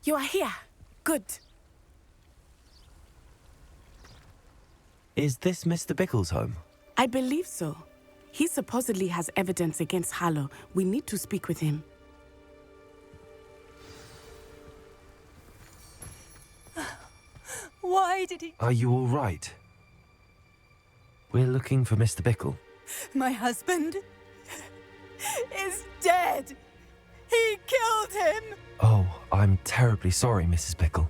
You are here. Good. Is this Mr. Bickle's home? I believe so. He supposedly has evidence against Harlow. We need to speak with him. Why did he... Are you all right? We're looking for Mr. Bickle. My husband is dead. He killed him. Oh, I'm terribly sorry, Mrs. Bickle.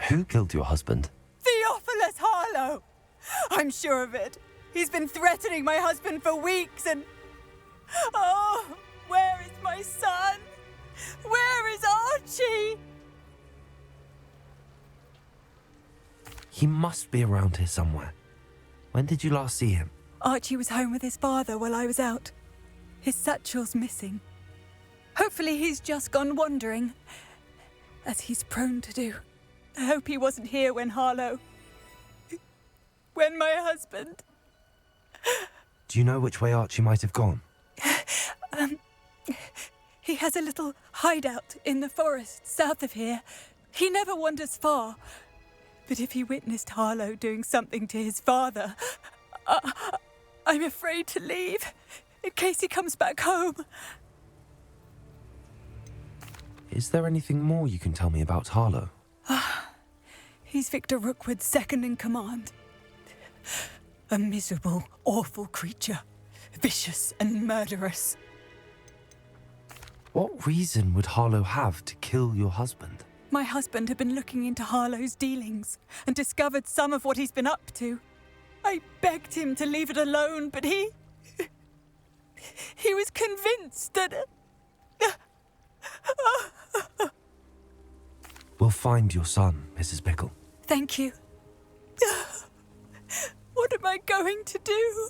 Who killed your husband? Theophilus Harlow. I'm sure of it. He's been threatening my husband for weeks and... Oh, where is my son? Where is Archie? He must be around here somewhere. When did you last see him? Archie was home with his father while I was out. His satchel's missing. Hopefully he's just gone wandering, as he's prone to do. I hope he wasn't here when Harlow... when my husband... Do you know which way Archie might have gone? He has a little hideout in the forest south of here. He never wanders far. But if he witnessed Harlow doing something to his father, I'm afraid to leave, in case he comes back home. Is there anything more you can tell me about Harlow? He's Victor Rookwood's second in command. A miserable, awful creature. Vicious and murderous. What reason would Harlow have to kill your husband? My husband had been looking into Harlow's dealings and discovered some of what he's been up to. I begged him to leave it alone, but he was convinced that... We'll find your son, Mrs. Bickle. Thank you. What am I going to do?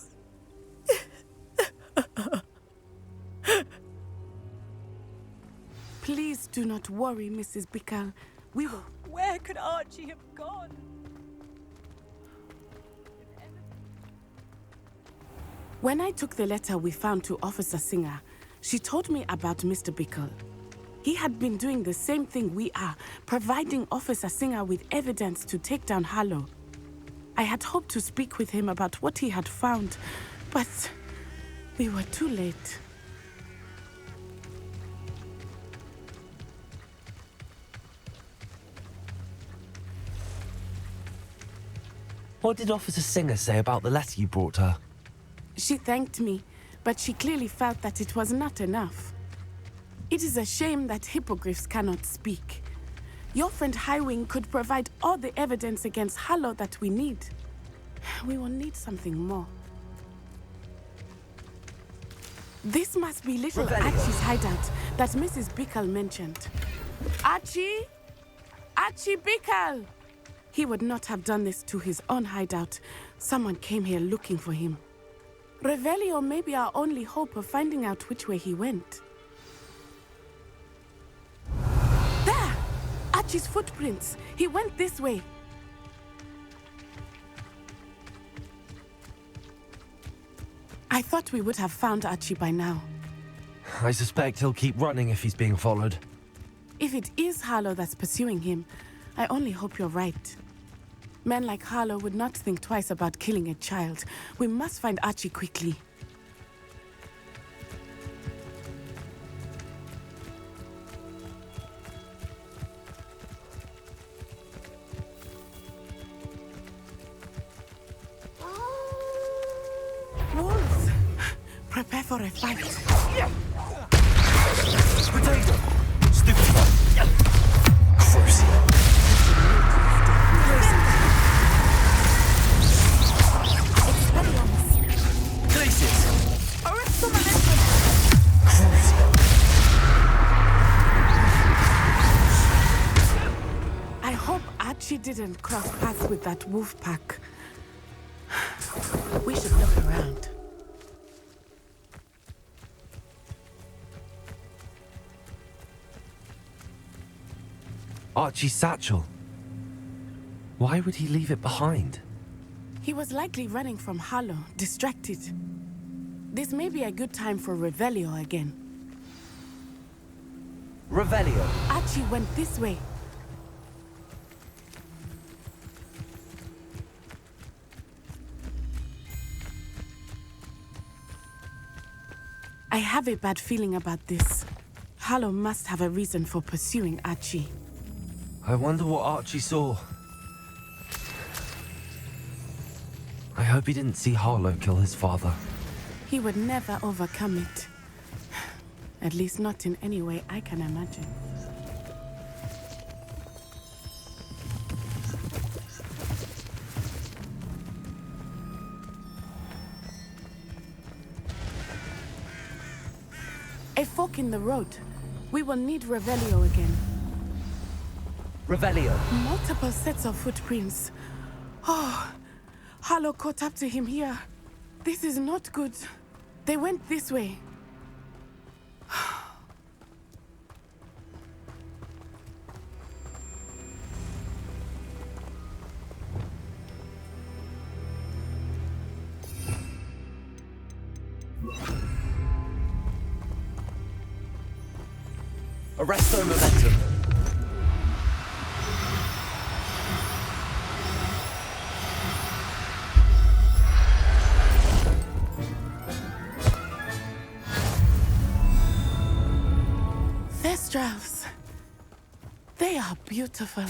Please do not worry, Mrs. Bickle. We will... Where could Archie have gone? When I took the letter we found to Officer Singer, she told me about Mr. Bickle. He had been doing the same thing we are, providing Officer Singer with evidence to take down Harlow. I had hoped to speak with him about what he had found, but we were too late. What did Officer Singer say about the letter you brought her? She thanked me, but she clearly felt that it was not enough. It is a shame that hippogriffs cannot speak. Your friend Highwing could provide all the evidence against Harlow that we need. We will need something more. This must be little Archie's hideout that Mrs. Bickle mentioned. Archie? Archie Bickle! He would not have done this to his own hideout. Someone came here looking for him. Revelio may be our only hope of finding out which way he went. There! Archie's footprints. He went this way. I thought we would have found Archie by now. I suspect he'll keep running if he's being followed. If it is Harlow that's pursuing him, I only hope you're right. Men like Harlow would not think twice about killing a child. We must find Archie quickly. Wolves! Prepare for a fight. Potato! Stupid! Crucial! I hope Archie didn't cross paths with that wolf pack. We should look around. Archie's satchel. Why would he leave it behind? He was likely running from Harlow, distracted. This may be a good time for Revelio again. Revelio. Archie went this way. I have a bad feeling about this. Harlow must have a reason for pursuing Archie. I wonder what Archie saw. I hope he didn't see Harlow kill his father. He would never overcome it. At least not in any way I can imagine. A fork in the road. We will need Revelio again. Revelio. Multiple sets of footprints. Oh, Harlow caught up to him here. This is not good. They went this way. Arresto momentum. Thestrals. They are beautiful.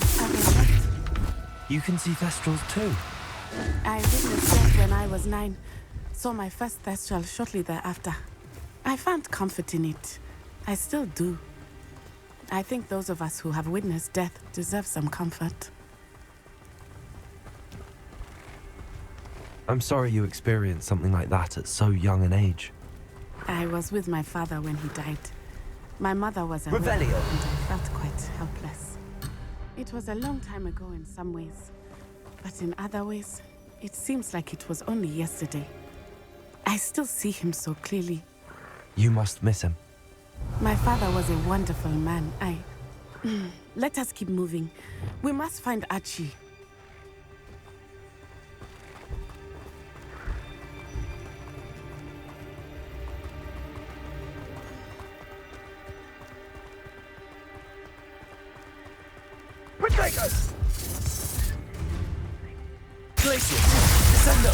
You can see Thestrals too. I witnessed death when I was 9. Saw my first Thestral shortly thereafter. I found comfort in it. I still do. I think those of us who have witnessed death deserve some comfort. I'm sorry you experienced something like that at so young an age. I was with my father when he died. My mother was away, Revelio. and I felt quite helpless. It was a long time ago in some ways, but in other ways, it seems like it was only yesterday. I still see him so clearly. You must miss him. My father was a wonderful man. Let us keep moving. We must find Archie. Potatoes! Glaciers! Descendo!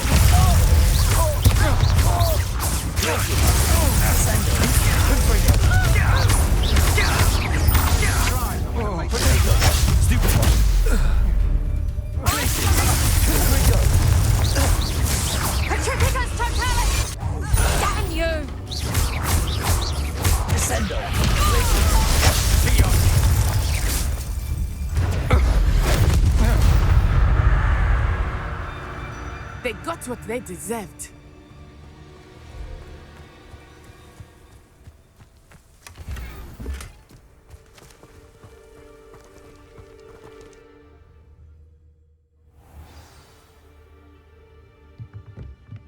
Glaciers! Descendo! Confringo! Potatoes! Stupid one! Glaciers! Confringo! Petrificus totalis! Damn you! Descendo! Glaciers! Beyond! They got what they deserved.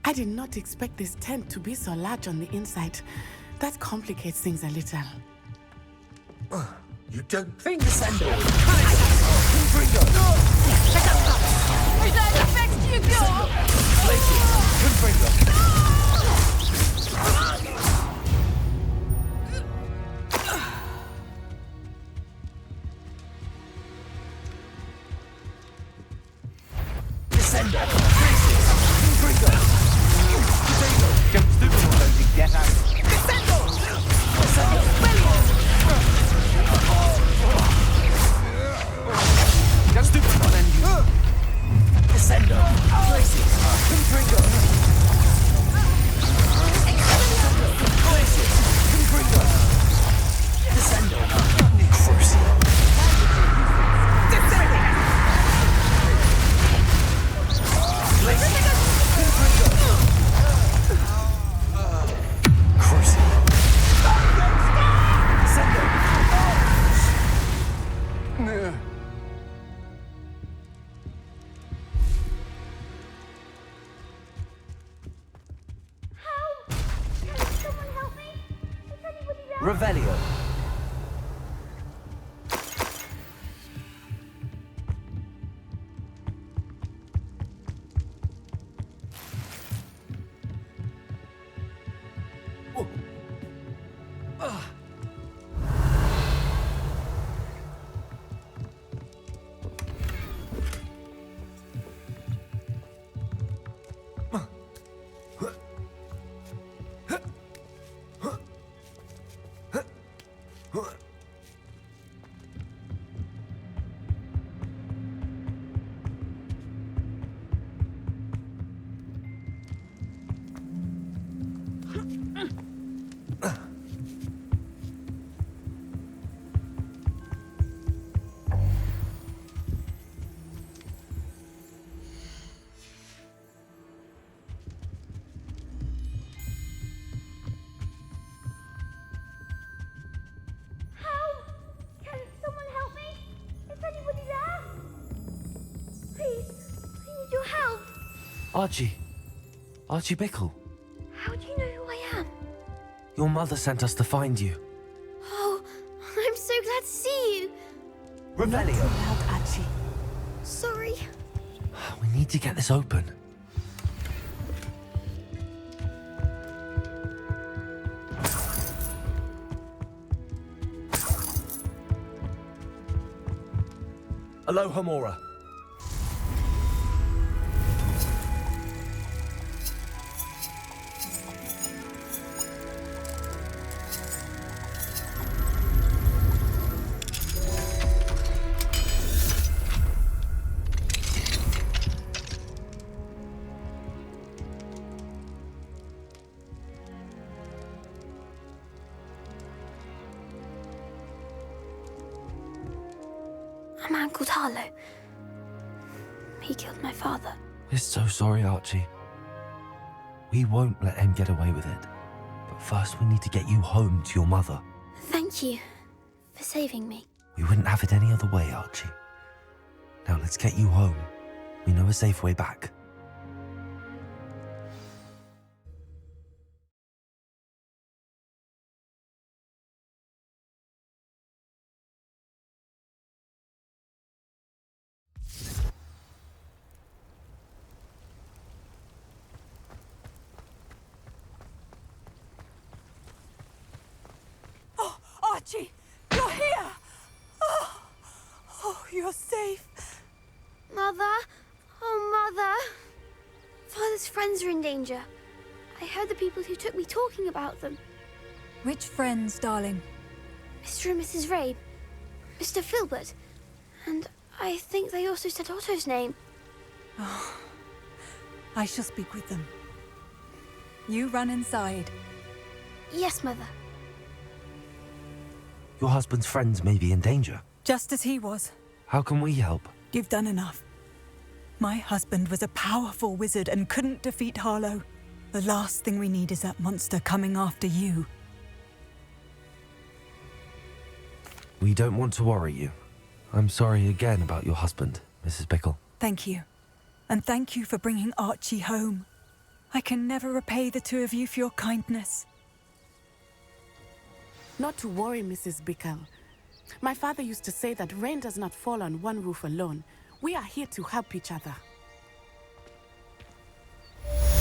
I did not expect this tent to be so large on the inside. That complicates things a little. You don't think Descendo! Revelio. Archie. Archie Bickle. How do you know who I am? Your mother sent us to find you. Oh, I'm so glad to see you. Not too loud, Archie. Sorry. We need to get this open. Aloha, Mora. A man called Harlow. He killed my father. We're so sorry, Archie. We won't let him get away with it. But first, we need to get you home to your mother. Thank you for saving me. We wouldn't have it any other way, Archie. Now let's get you home. We know a safe way back. Archie, you're here! Oh, you're safe. Mother? Oh, Mother. Father's friends are in danger. I heard the people who took me talking about them. Which friends, darling? Mr. and Mrs. Rabe, Mr. Filbert, and I think they also said Otto's name. I shall speak with them. You run inside. Yes, Mother. Your husband's friends may be in danger. Just as he was. How can we help? You've done enough. My husband was a powerful wizard and couldn't defeat Harlow. The last thing we need is that monster coming after you. We don't want to worry you. I'm sorry again about your husband, Mrs. Bickle. Thank you. And thank you for bringing Archie home. I can never repay the two of you for your kindness. Not to worry, Mrs. Bickle. My father used to say that rain does not fall on one roof alone. We are here to help each other.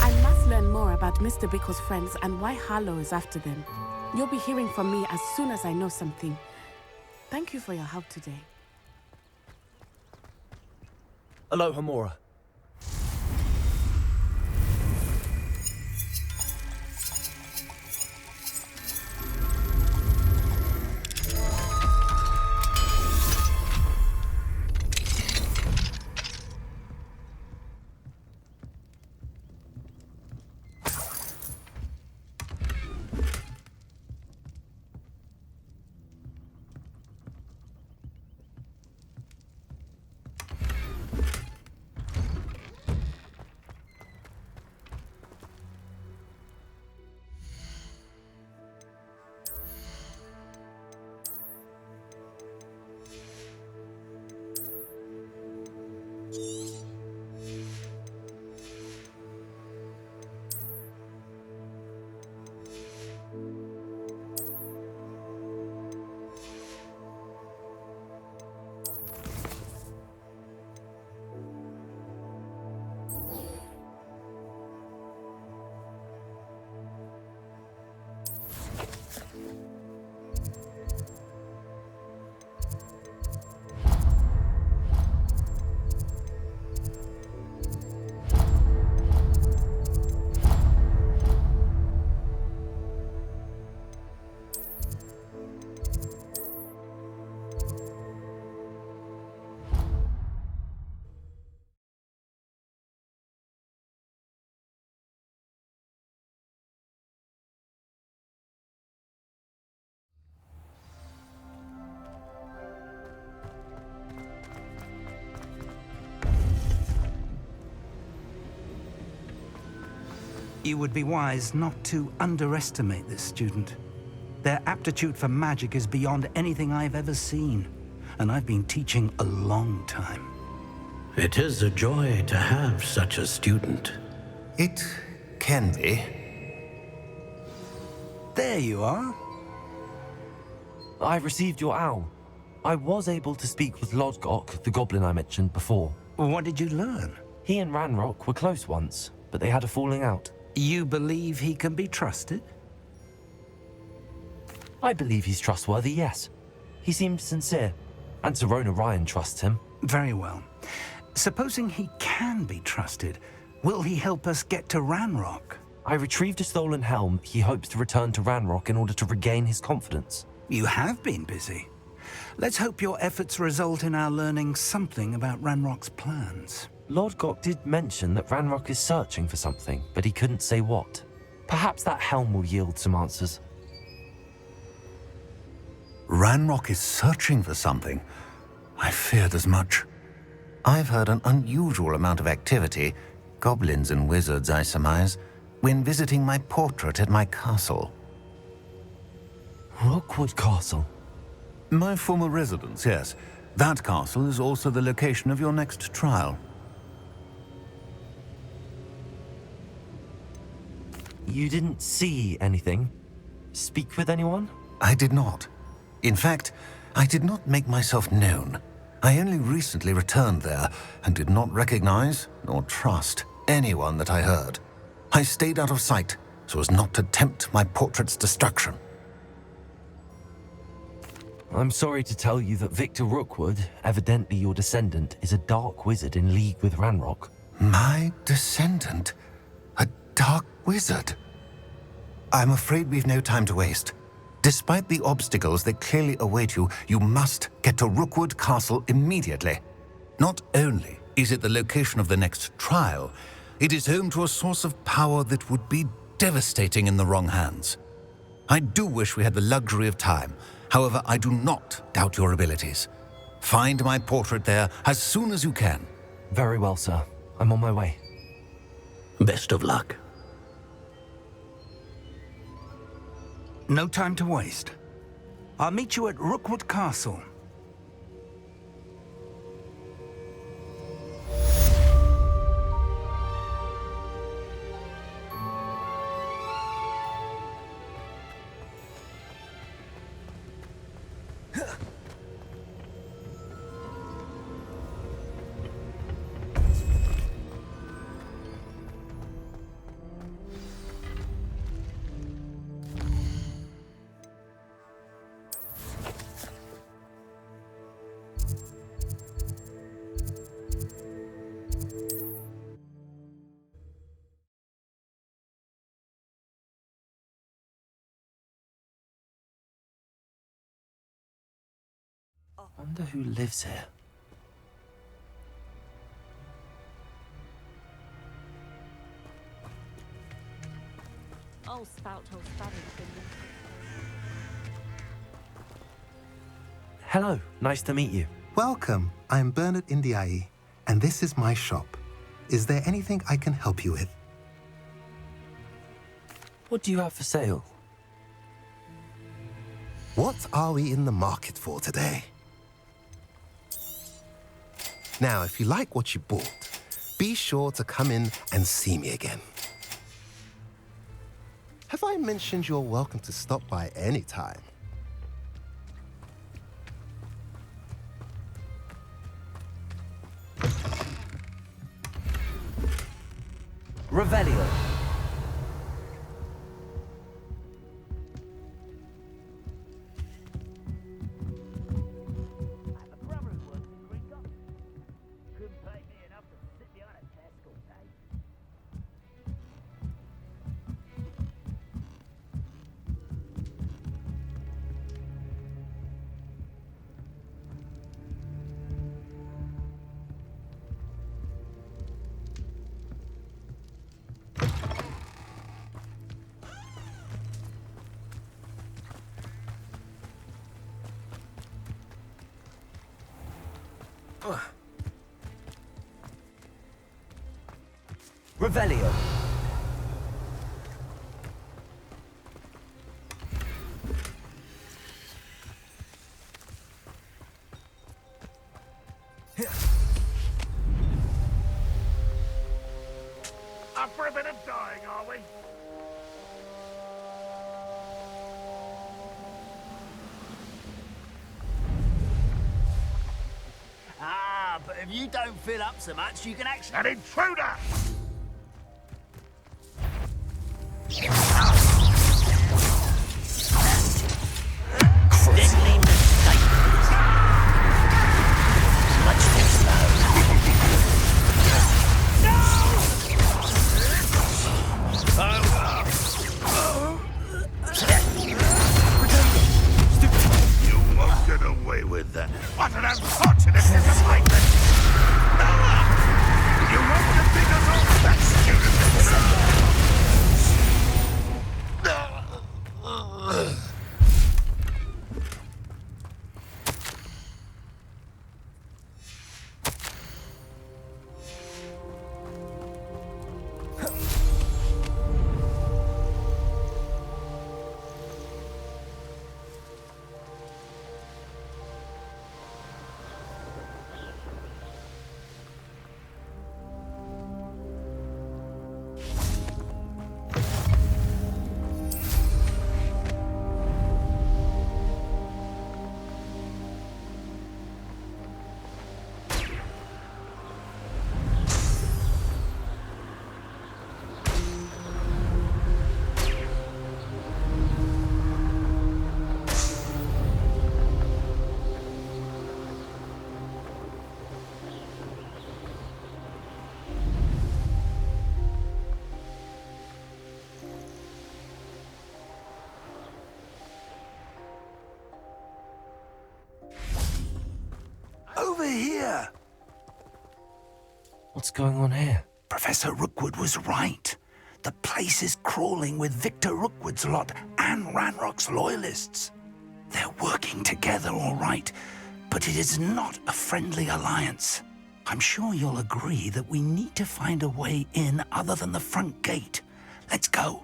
I must learn more about Mr. Bickle's friends and why Harlow is after them. You'll be hearing from me as soon as I know something. Thank you for your help today. Aloha, Mora. You would be wise not to underestimate this student. Their aptitude for magic is beyond anything I've ever seen, and I've been teaching a long time. It is a joy to have such a student. It can be. There you are. I received your owl. I was able to speak with Lodgok, the goblin I mentioned before. What did you learn? He and Ranrock were close once, but they had a falling out. You believe he can be trusted? I believe he's trustworthy, yes. He seemed sincere, and Sirona Ryan trusts him. Very well. Supposing he can be trusted, will he help us get to Ranrock? I retrieved a stolen helm he hopes to return to Ranrock in order to regain his confidence. You have been busy. Let's hope your efforts result in our learning something about Ranrock's plans. Lodgok did mention that Ranrock is searching for something, but he couldn't say what. Perhaps that helm will yield some answers. Ranrock is searching for something. I feared as much. I've heard an unusual amount of activity, goblins and wizards, I surmise, when visiting my portrait at my castle. Rookwood Castle? My former residence, yes. That castle is also the location of your next trial. You didn't see anything? Speak with anyone? I did not. In fact, I did not make myself known. I only recently returned there and did not recognize nor trust anyone that I heard. I stayed out of sight so as not to tempt my portrait's destruction. I'm sorry to tell you that Victor Rookwood, evidently your descendant, is a dark wizard in league with Ranrock. My descendant? A dark wizard? I'm afraid we've no time to waste. Despite the obstacles that clearly await you, you must get to Rookwood Castle immediately. Not only is it the location of the next trial, it is home to a source of power that would be devastating in the wrong hands. I do wish we had the luxury of time. However, I do not doubt your abilities. Find my portrait there as soon as you can. Very well, sir. I'm on my way. Best of luck. No time to waste. I'll meet you at Rookwood Castle. Wonder who lives here. Old spout told Spuddy, didn't Hello, nice to meet you. Welcome. I'm Bernard Indiai, and this is my shop. Is there anything I can help you with? What do you have for sale? What are we in the market for today? Now, if you like what you bought, be sure to come in and see me again. Have I mentioned you're welcome to stop by any time? Revelio. Revelio. Up for a bit of dying, are we? Ah, but if you don't fill up so much, you can actually... An intruder! Deadly mistake. Much too slow. You won't get away with that. What an unfortunate disappointment! You won't defeat us all, that student! Over here! What's going on here? Professor Rookwood was right. The place is crawling with Victor Rookwood's lot and Ranrock's loyalists. They're working together, all right, but it is not a friendly alliance. I'm sure you'll agree that we need to find a way in other than the front gate. Let's go.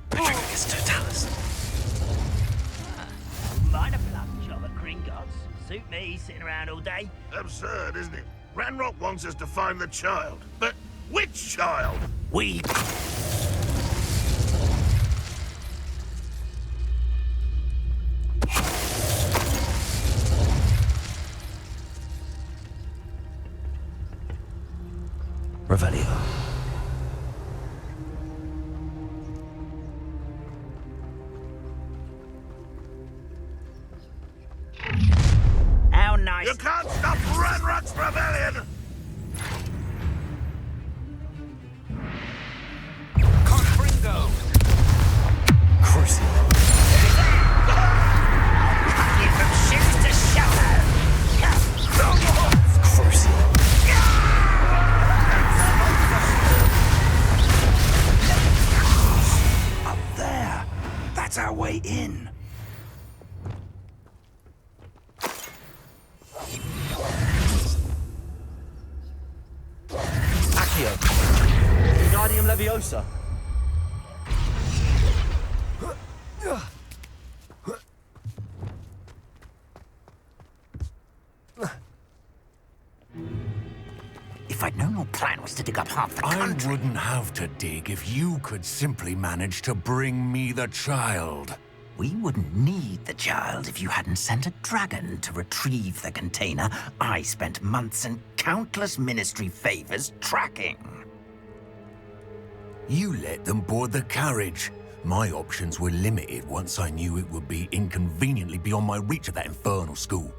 Petricus Totalis. Minor plum job at Gringotts. Suit me, sitting around all day. Absurd, isn't it? Ranrock wants us to find the child. But which child? We... Revelio. How nice. You can't stop Ranrock's rebellion! Confringo! Crucial. You from shoes to shower. Crucial. Up there! That's our way in. Accio. Wingardium Leviosa. If I'd known your plan was to dig up half the I country... wouldn't have to dig if you could simply manage to bring me the child. We wouldn't need the child if you hadn't sent a dragon to retrieve the container I spent months and countless ministry favors tracking. You let them board the carriage. My options were limited once I knew it would be inconveniently beyond my reach of that infernal school.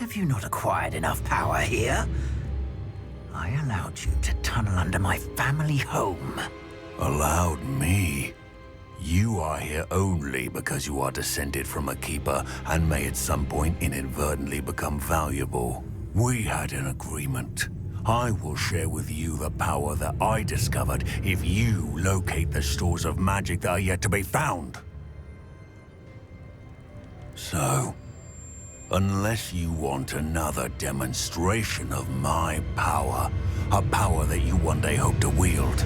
Have you not acquired enough power here? I allowed you to tunnel under my family home. Allowed me? You are here only because you are descended from a keeper and may at some point inadvertently become valuable. We had an agreement. I will share with you the power that I discovered if you locate the stores of magic that are yet to be found. So, Unless you want another demonstration of my power, a power that you one day hope to wield.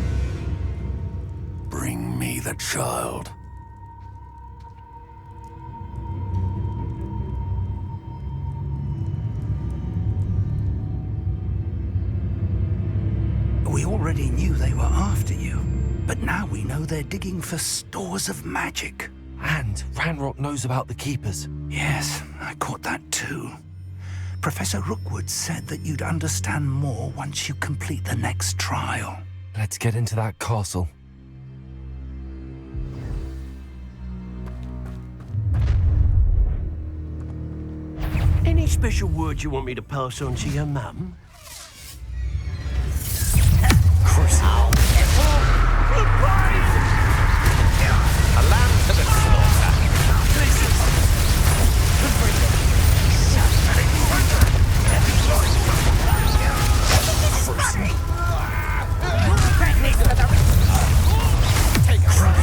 Bring me the child. We already knew they were after you, but now we know they're digging for stores of magic. And Ranrock knows about the Keepers. Yes, I caught that too. Professor Rookwood said that you'd understand more once you complete the next trial. Let's get into that castle. Any special words you want me to pass on to your mum? A lamb to the slaughter. Take a shot.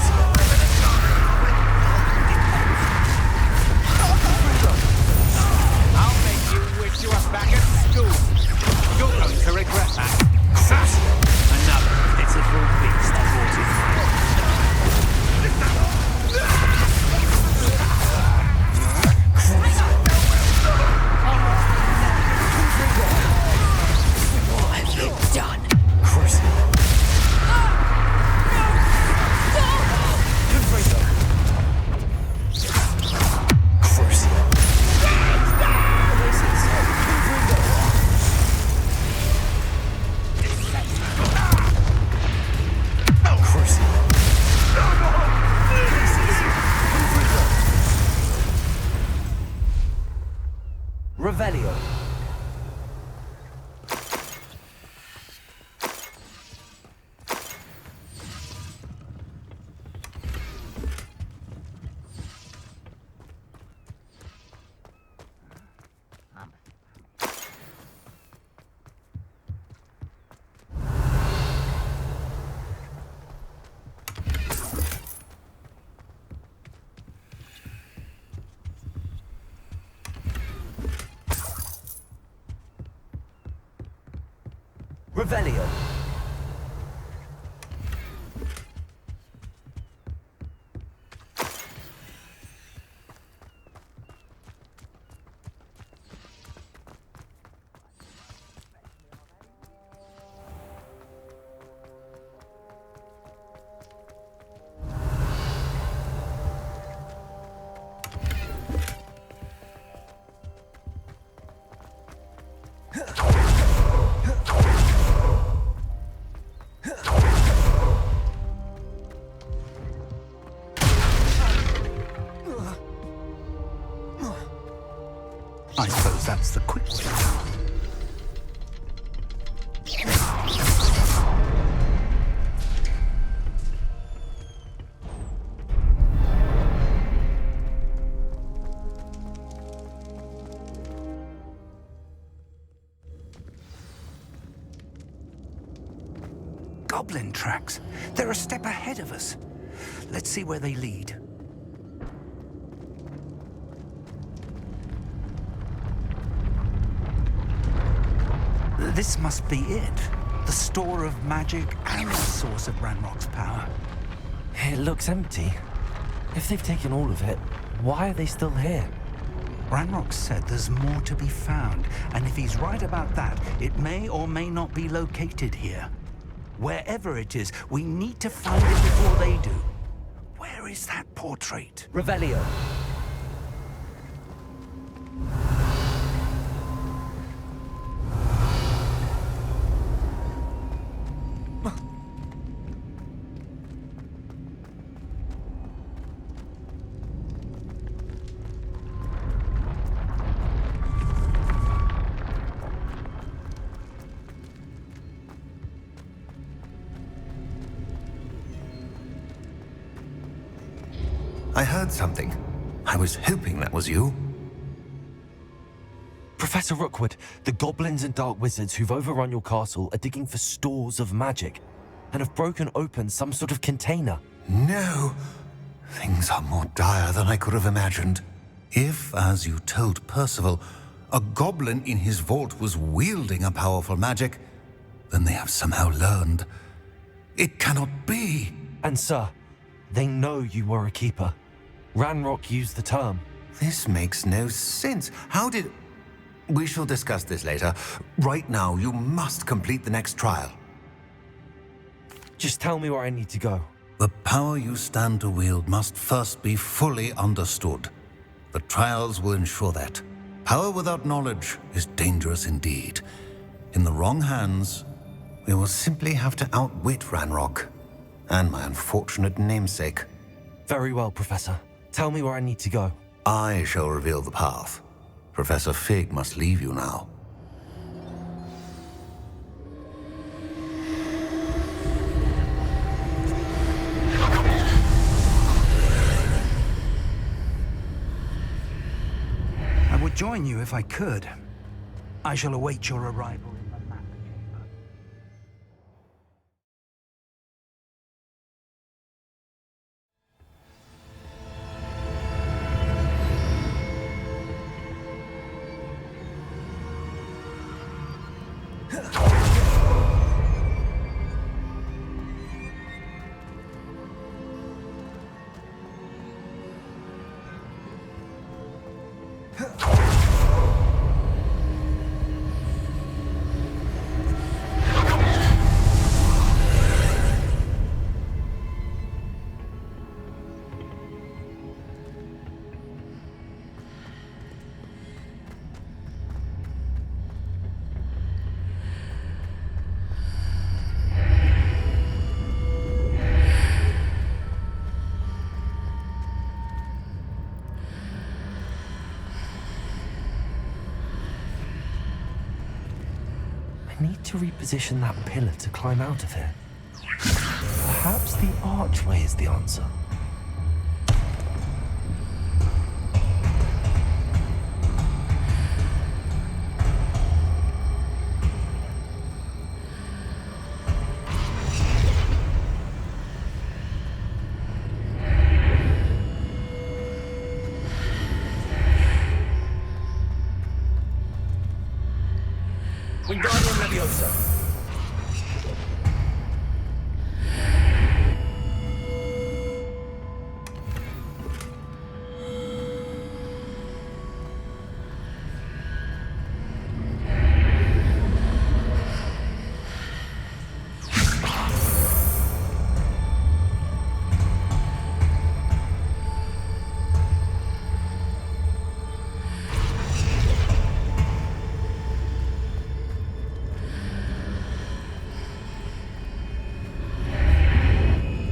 I'll make you wish you were back at school. You're going to regret that. Another pitiful beast brought in my What have you done? Revelio. Revelio. I suppose that's the quick way. Goblin tracks. They're a step ahead of us. Let's see where they lead. This must be it. The store of magic and the source of Ranrock's power. It looks empty. If they've taken all of it, why are they still here? Ranrock said there's more to be found, and if he's right about that, it may or may not be located here. Wherever it is, we need to find it before they do. Where is that portrait? Revelio. I heard something. I was hoping that was you. Professor Rookwood, the goblins and dark wizards who've overrun your castle are digging for stores of magic and have broken open some sort of container. No. Things are more dire than I could have imagined. If, as you told Percival, a goblin in his vault was wielding a powerful magic, then they have somehow learned. It cannot be. And sir, they know you were a keeper. Ranrock used the term. This makes no sense. How did... We shall discuss this later. Right now, you must complete the next trial. Just tell me where I need to go. The power you stand to wield must first be fully understood. The trials will ensure that. Power without knowledge is dangerous indeed. In the wrong hands, we will simply have to outwit Ranrock and my unfortunate namesake. Very well, Professor. Tell me where I need to go. I shall reveal the path. Professor Fig must leave you now. I would join you if I could. I shall await your arrival in the map chamber. I need to reposition that pillar to climb out of here. Perhaps the archway is the answer. Wingardium Leviosa.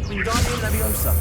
Wingardium Leviosa.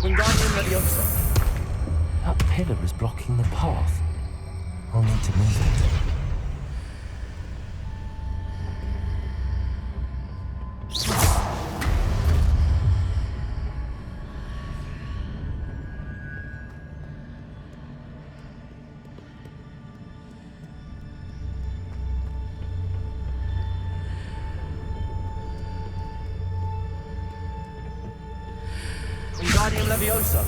Wingardium Leviosa. That pillar is blocking the path. I'll need to move it. Wingardium Leviosa.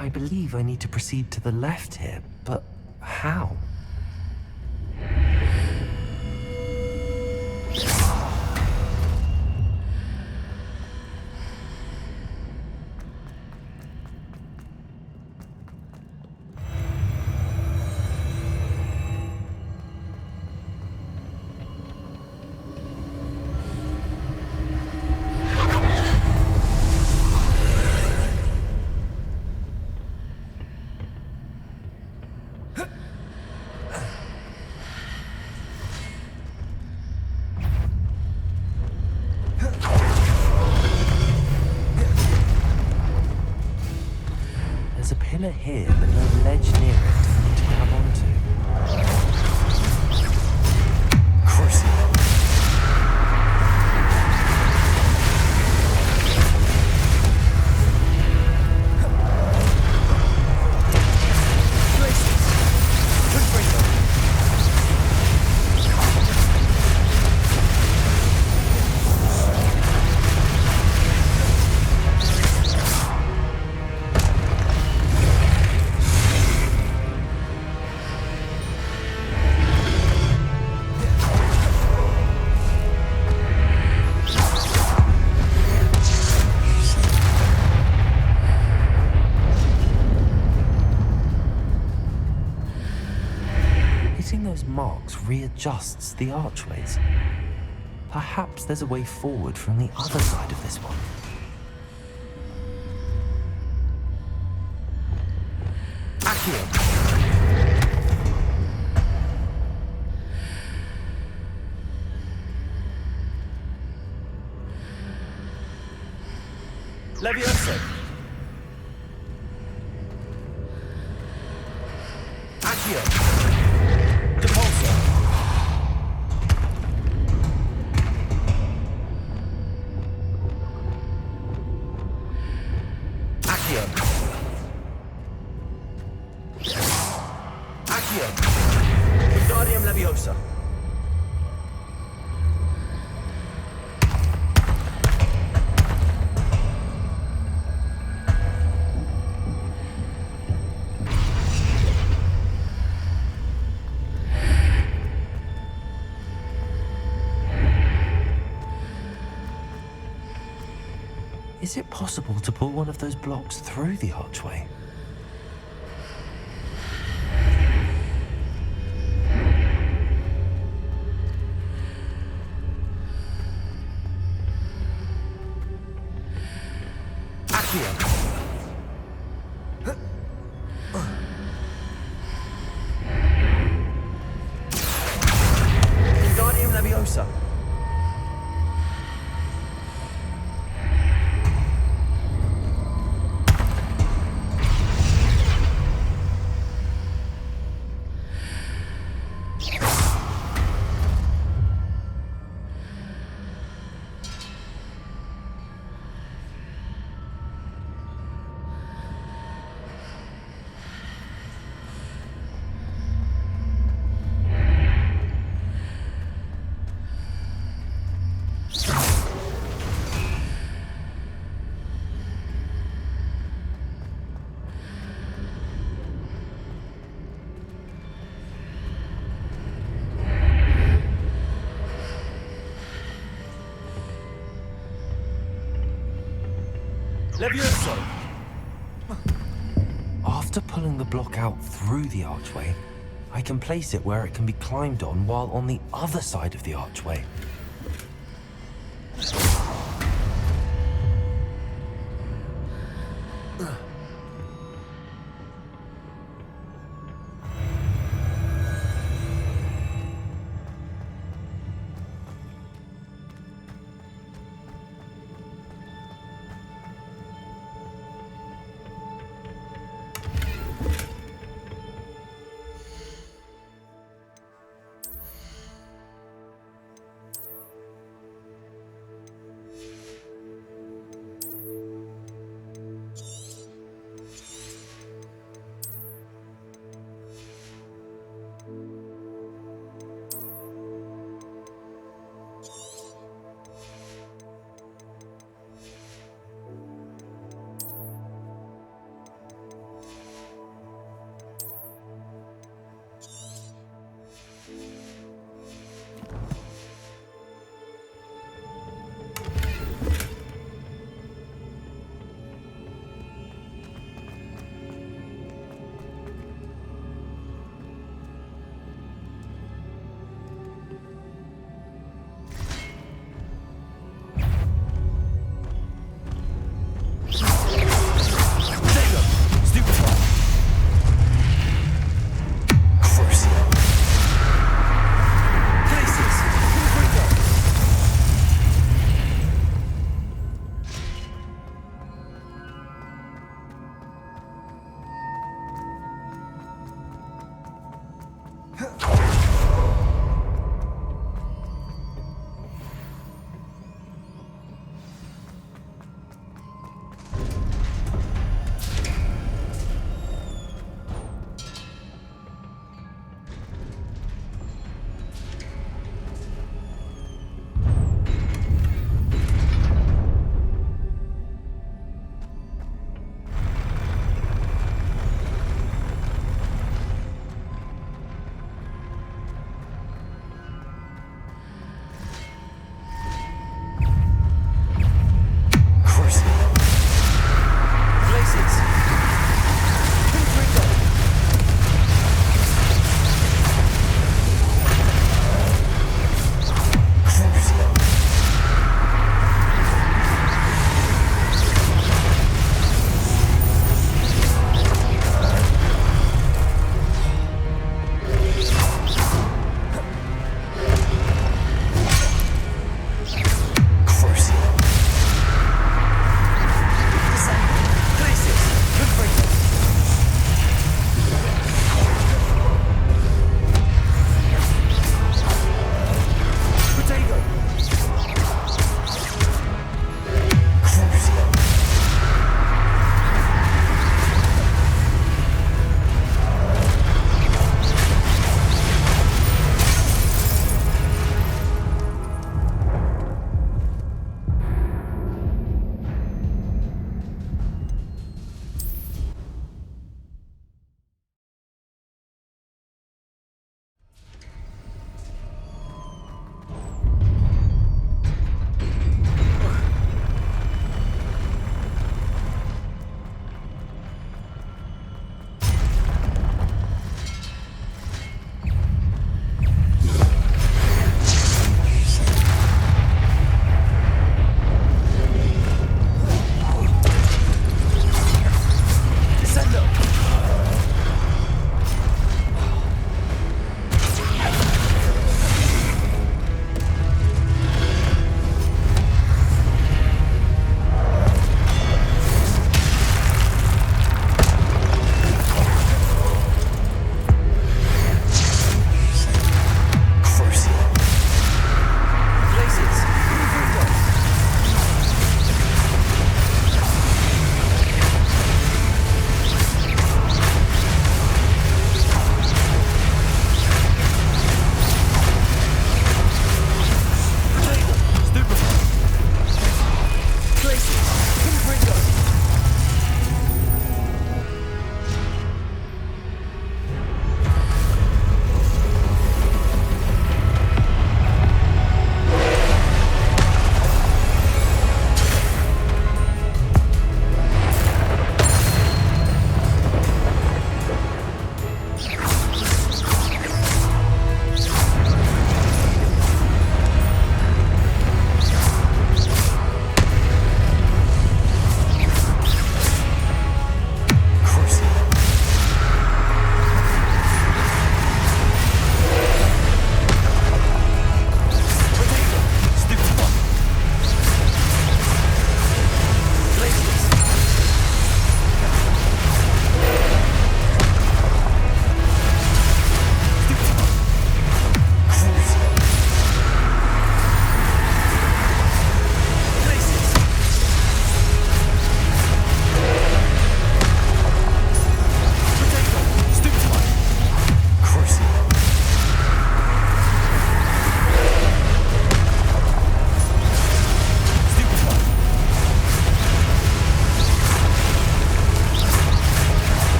I believe I need to proceed to the left here, but how? There's a pillar here, but no ledge near it for me to grab onto. Crucible. Hitting those marks readjusts the archways. Perhaps there's a way forward from the other side of this one. Accio! Levioso! Accio! Depulso! Accio! Accio! Wingardium Leviosa! Is it possible to pull one of those blocks through the archway? Accio! Wingardium Leviosa! Levioso! After pulling the block out through the archway, I can place it where it can be climbed on while on the other side of the archway.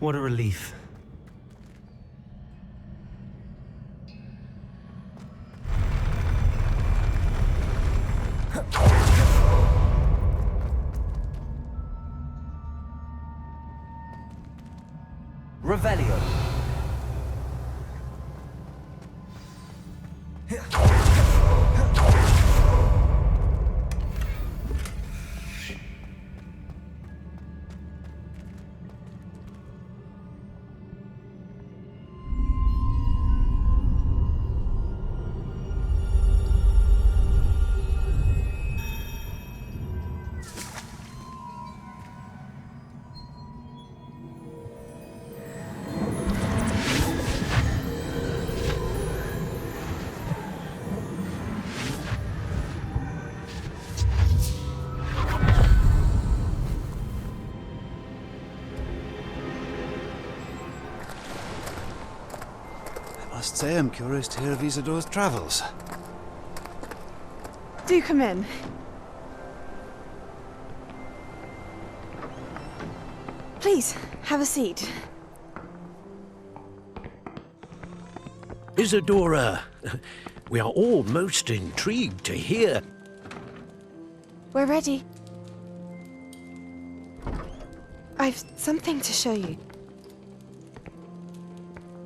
What a relief. Revelio. I must say I'm curious to hear of Isadora's travels. Do come in. Please, have a seat. Isadora, we are all most intrigued to hear. We're ready. I've something to show you.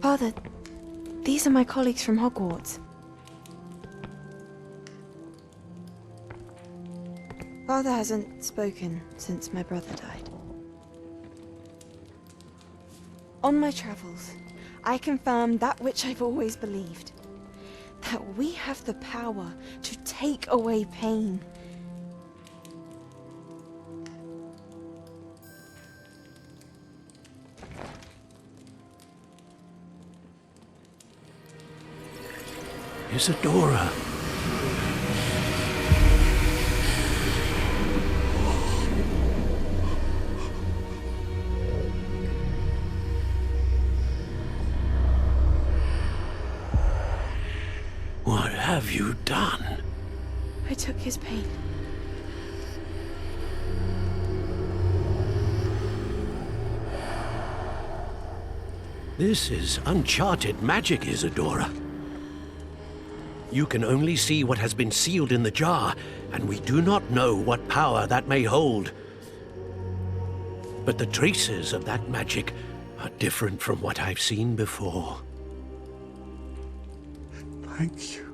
Father, these are my colleagues from Hogwarts. Father hasn't spoken since my brother died. On my travels, I confirmed that which I've always believed. That we have the power to take away pain. Isadora. What have you done? I took his pain. This is uncharted magic, Isadora. You can only see what has been sealed in the jar, and we do not know what power that may hold. But the traces of that magic are different from what I've seen before. Thank you.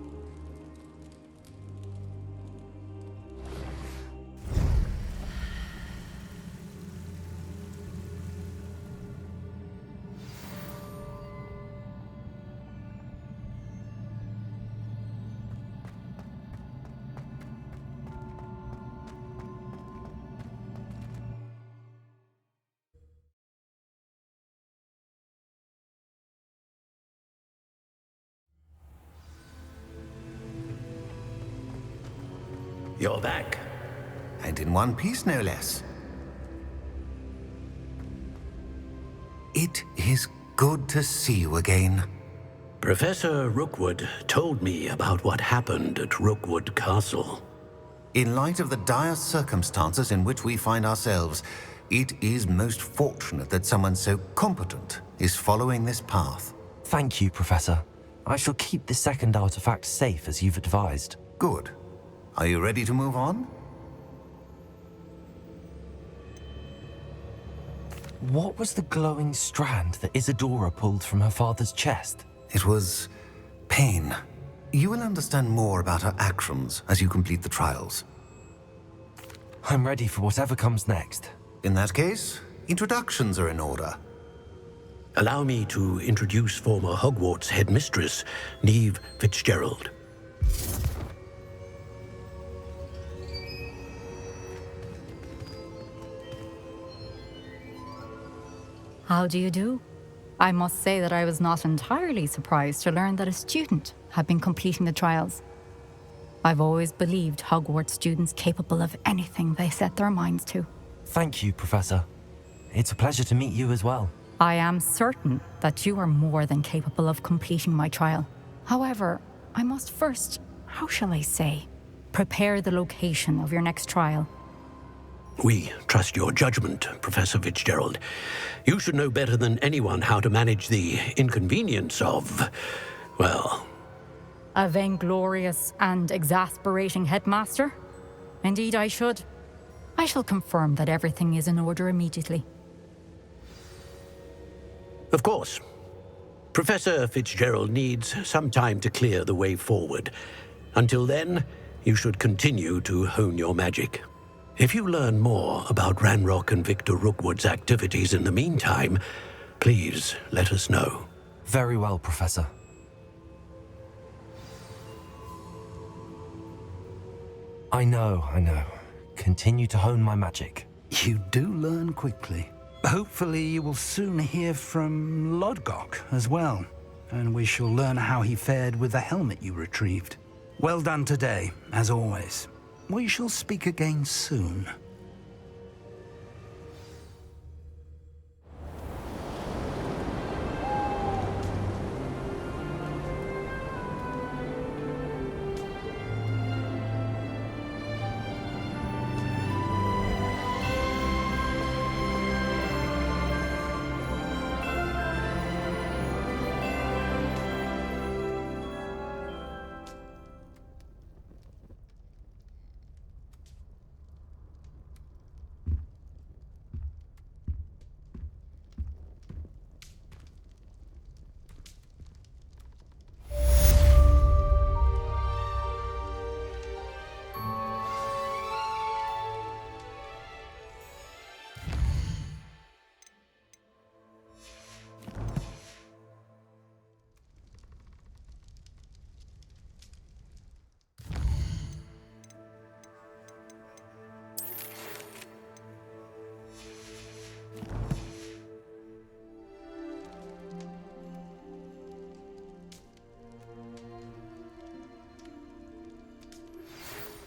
You're back. And in one piece, no less. It is good to see you again. Professor Rookwood told me about what happened at Rookwood Castle. In light of the dire circumstances in which we find ourselves, it is most fortunate that someone so competent is following this path. Thank you, Professor. I shall keep the second artifact safe as you've advised. Good. Are you ready to move on? What was the glowing strand that Isadora pulled from her father's chest? It was pain. You will understand more about her actions as you complete the trials. I'm ready for whatever comes next. In that case, introductions are in order. Allow me to introduce former Hogwarts headmistress, Neve Fitzgerald. How do you do? I must say that I was not entirely surprised to learn that a student had been completing the trials. I've always believed Hogwarts students capable of anything they set their minds to. Thank you, Professor. It's a pleasure to meet you as well. I am certain that you are more than capable of completing my trial. However, I must first, how shall I say, prepare the location of your next trial. We trust your judgment, Professor Fitzgerald. You should know better than anyone how to manage the inconvenience of, well... A vainglorious and exasperating headmaster? Indeed I should. I shall confirm that everything is in order immediately. Of course. Professor Fitzgerald needs some time to clear the way forward. Until then, you should continue to hone your magic. If you learn more about Ranrock and Victor Rookwood's activities in the meantime, please let us know. Very well, Professor. I know. Continue to hone my magic. You do learn quickly. Hopefully you will soon hear from Lodgok as well, and we shall learn how he fared with the helmet you retrieved. Well done today, as always. We shall speak again soon.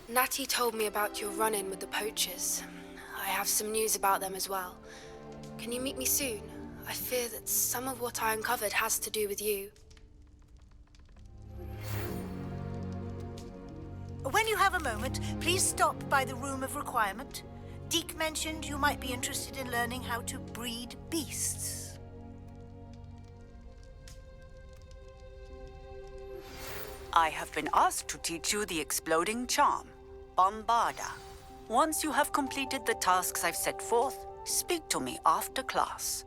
Natty told me about your run-in with the poachers. I have some news about them as well. Can you meet me soon? I fear that some of what I uncovered has to do with you. When you have a moment, please stop by the Room of Requirement. Deke mentioned you might be interested in learning how to breed beasts. I have been asked to teach you the exploding charm, Bombarda. Once you have completed the tasks I've set forth, speak to me after class.